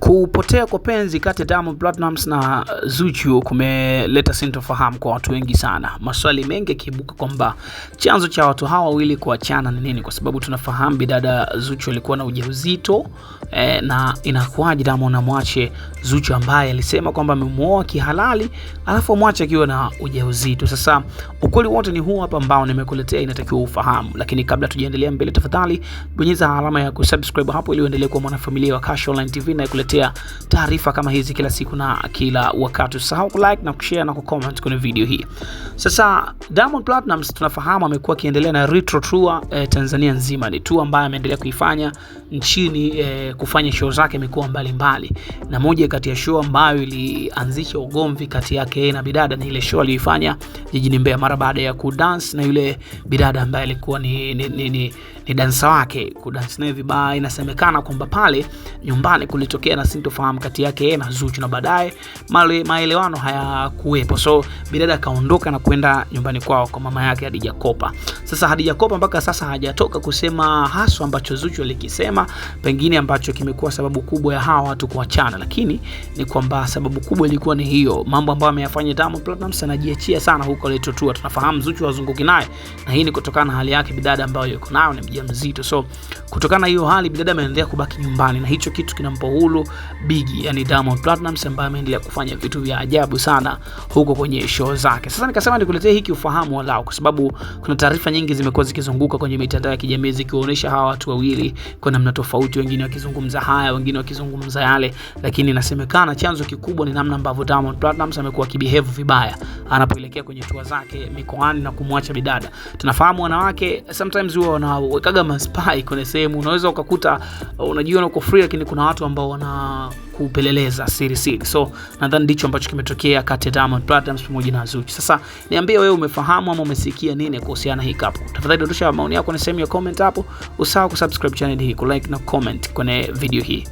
Kupotea kwa penzi kati ya Diamond Platnumz na Zuchu kumeleta sintofahamu kwa watu wengi sana. Maswali mengi yakiibuka kwamba chanzo cha watu hawa wawili kuachana ni nini, kwa sababu tunafahamu bidada Zuchu alikuwa na ujauzito na inakuwaje Diamond amwache Zuchu ambaye alisema kwamba amemuoa kihalali alafu amwache akiwa na ujauzito. Sasa ukweli wote ni huu hapa ambao nimekuletea, inatakiwa ufahamu. Lakini kabla tujaendelea mbele, tafadhali bonyeza alama ya kusubscribe hapo ili uendelee kuwa mwanafamilia wa Cash Online TV na kuletea taarifa kama hizi kila siku na kila wakati. Usahau like na kushare na kucomment kwenye video hii. Sasa Diamond Platnumz tunafahamu amekuwa akiendelea na retro tour Tanzania nzima. Ni tour ambayo ameendelea kuifanya nchini kufanya show zake mikoa mbalimbali. Na moja kati ya show ambayo ilianzisha ugomvi kati yake na bidada ni ile show aliyofanya jijini Mbeya mara baada ya kudance na yule bidada ambaye alikuwa ni dansa wake, kudance naye vibaya. Inasemekana kwamba pale nyumbani kulitokea na sintofahamu kati yake na Zuchu na baadaye maelewano hayakuwepo. So bidada kaondoka na kwenda nyumbani kwao kwa mama yake Hadija Kopa. Sasa Hadija Kopa mpaka sasa hajatoka kusema haswa ambacho Zuchu alikisema, pengine ambacho kimekuwa sababu kubwa ya hawa watu kuachana, lakini ni kwamba sababu kubwa ilikuwa ni hiyo mambo ambayo ameyafanya Diamond Platnumz. Anajiachia sana huko Leto Tour. Tunafahamu Zuchu wazunguki naye, na hii ni kutokana na hali yake bidada ambayo yuko nayo, ni mjamzito. So kutokana na hiyo hali bidada ameendelea kubaki nyumbani, na hicho kitu kinampa huru Biggie, yani Diamond Platnumz, ambaye ameendelea kufanya vitu vya ajabu sana huko kwenye show zake. Sasa nikasema nikuletee hiki ufahamu walao, kwa sababu kuna taarifa nyingi zimekuwa zikizunguka kwenye mitandao ya kijamii zikionyesha hawa watu wawili kwa namna tofauti, wengine wakizungumza haya, wengine wakizungumza yale, lakini inasemekana chanzo kikubwa ni namna ambavyo Diamond Platnumz amekuwa akibehave vibaya anapoelekea kwenye tour zake mikoani na kumwacha bidada. Tunafahamu wanawake sometimes huwa wanawekaga maspy kwenye sehemu, unaweza ukakuta unajiona uko free, lakini kuna watu ambao wana kupeleleza siri. So nadhani ndicho ambacho kimetokea kati ya Diamond Platnumz pamoja na Zuchu. Sasa niambie wewe umefahamu ama umesikia nini kuhusiana hii kapo? Tafadhali dondosha maoni yako kwenye sehemu ya comment hapo. Usahau kusubscribe channel hii, kulike na comment kwenye video hii.